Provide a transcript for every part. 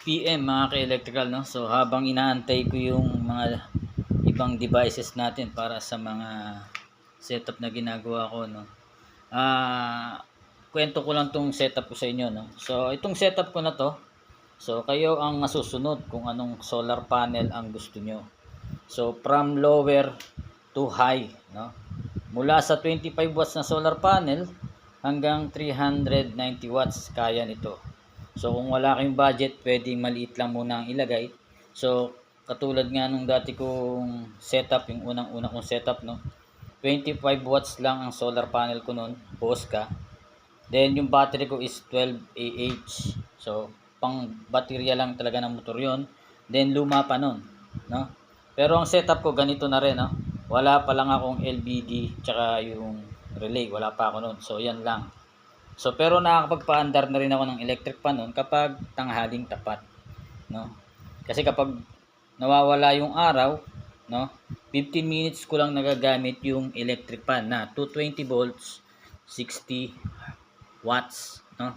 PM mga ka-electrical, no? So habang inaantay ko yung mga ibang devices natin para sa mga setup na ginagawa ko, no. Kwento ko lang tong setup ko sa inyo, no. So itong setup ko na to, so kayo ang masusunod kung anong solar panel ang gusto nyo. So from lower to high, no. Mula sa 25 watts na solar panel hanggang 390 watts kaya nito. So kung wala kayong budget, pwedeng maliit lang muna ang ilagay. So katulad nga nung dati kong setup, yung unang-una kong setup, no. 25 watts lang ang solar panel ko noon, Bosca. Then yung battery ko is 12 Ah. So pang baterya lang talaga ng motor 'yon. Then luma pa noon, no. Pero ang setup ko ganito na rin, no. Wala pa lang akong LBD tsaka yung relay, wala pa ako noon. So yan lang. So pero nakakapagpaandar na rin ako ng electric pan noon kapag tanghaling tapat, no. Kasi kapag nawawala yung araw, no, 15 minutes ko lang nagagamit yung electric pan na 220 volts, 60 watts, no.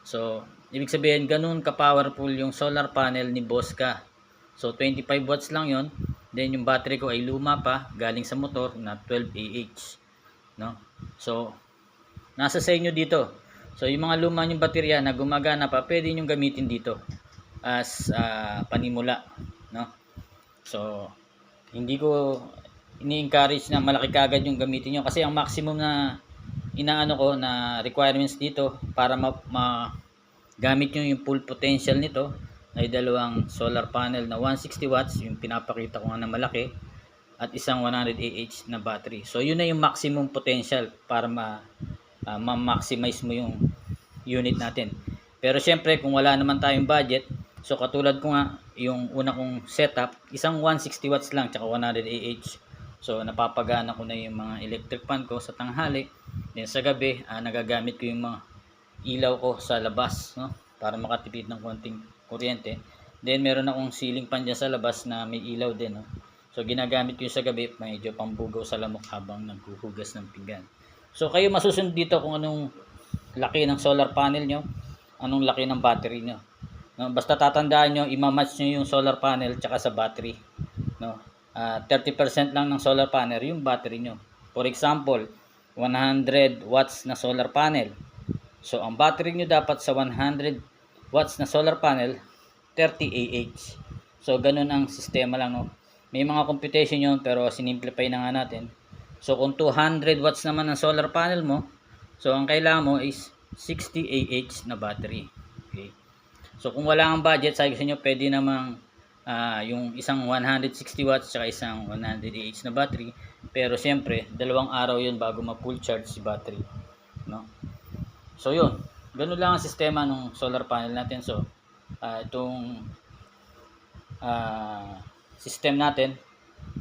So ibig sabihin ganun ka-powerful yung solar panel ni Bosca. So 25 watts lang yon. Then yung battery ko ay luma pa, galing sa motor na 12 Ah, no. So nasa sa inyo dito. So yung mga luma yung baterya na gumagana pa, pwede niyo gamitin dito as panimula, no. So hindi ko ini-encourage na malaki kagad yung gamitin niyo kasi ang maximum na inaano ko na requirements dito para gamit nyo yung full potential nito ay dalawang solar panel na 160 watts, yung pinapakita ko nga na malaki, at isang 100 Ah na battery. So yun na yung maximum potential para ma-maximize mo yung unit natin. Pero syempre kung wala naman tayong budget, so katulad ko nga yung una kong setup, isang 160 watts lang tsaka 100 Ah. So napapagana ko na yung mga electric fan ko sa tanghali. Then sa gabi, nagagamit ko yung mga ilaw ko sa labas, no, para makatipid ng konting kuryente. Then meron akong ceiling fan dyan sa labas na may ilaw din, no. So ginagamit ko yung sa gabi, medyo pambugaw sa lamok habang naghuhugas ng pinggan. So kayo masusunod dito kung anong laki ng solar panel nyo, anong laki ng battery nyo, no. Basta tatandaan nyo, imamatch nyo yung solar panel tsaka sa battery, no. 30% lang ng solar panel yung battery nyo. For example, 100 watts na solar panel. So ang battery nyo dapat sa 100 watts na solar panel 30 Ah. So ganun ang sistema lang, no. May mga computation yun pero sinimplify na nga natin. So kung 200 watts naman ang solar panel mo, so ang kailangan mo is 60 Ah na battery. Okay. So kung wala kang budget, sabi ko sa inyo, pwede namang yung isang 160 watts saka isang 100 Ah na battery. Pero siyempre, dalawang araw yun bago ma-full charge si battery, no. So yun, ganun lang ang sistema ng solar panel natin. So itong system natin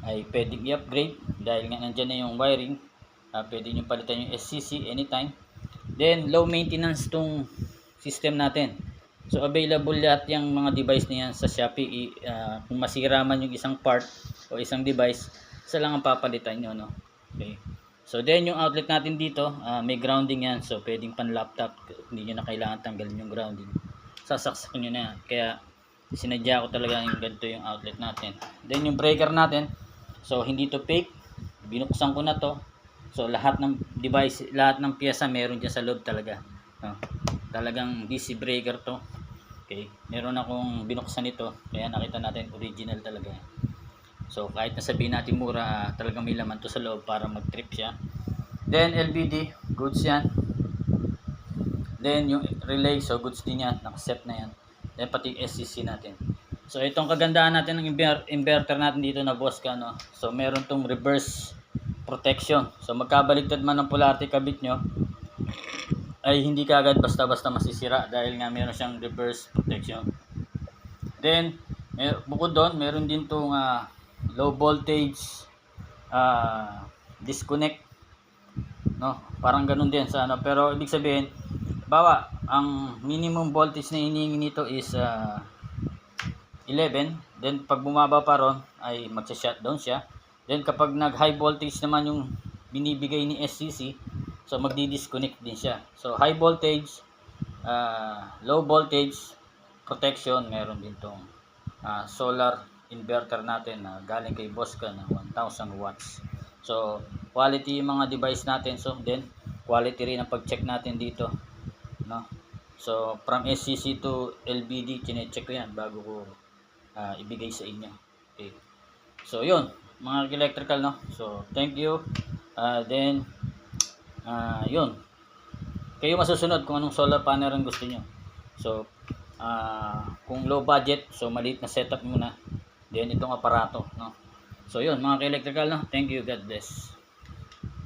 ay pwedeng i-upgrade dahil nga nandyan na yung wiring. Pwede nyo palitan yung SCC anytime. Then low maintenance tong system natin. So available lahat yung mga device na yan sa Shopee. Kung masira man yung isang part o isang device, isa lang ang papalitan nyo, no. Okay. So then yung outlet natin dito, may grounding yan. So pwedeng pan laptop, hindi nyo na kailangan tanggalin yung grounding. Sasaksak nyo na yan. Kaya sinadya ko talaga yung ganito yung outlet natin. Then yung breaker natin, so hindi to fake. Binuksan ko na to. So lahat ng device, lahat ng piyesa meron dyan sa loob talaga, no? Talagang DC breaker to. Okay, meron akong binuksan ito, kaya nakita natin original talaga. So kahit nasabihin natin mura, talagang may laman to sa loob para mag-trip siya. Then LBD, goods yan. Then yung relay, so goods din yan, nakaset na yan. Then pati SCC natin. So itong kagandahan natin ng inverter natin dito na Bosca, no. So meron tong reverse protection. So magkabaligtad man ng polarity kabit nyo, ay hindi kaagad basta-basta masisira dahil nga meron siyang reverse protection. Then bukod doon, meron din tong low voltage disconnect, no. Parang ganun din sa ano, pero ibig sabihin, bawa ang minimum voltage na hinihingi nito is 11. Then pag bumaba pa ron ay magsa-shutdown siya. Then kapag nag high voltage naman yung binibigay ni SCC, so magdi-disconnect din siya. So high voltage, low voltage, protection, meron din tong solar inverter natin na galing kay Bosca na 1000 watts. So quality yung mga device natin. So then quality rin ang pag-check natin dito, no? So from SCC to LBD, chine-check ko yan bago ko ibigay sa inyo. Okay. So yun, mga electrical, no? So thank you. Then yun, kayo masusunod kung anong solar panel ang gusto nyo. So kung low budget, so maliit na setup muna, then itong aparato, no? So yun, mga ka-electrical, no? Thank you, God bless.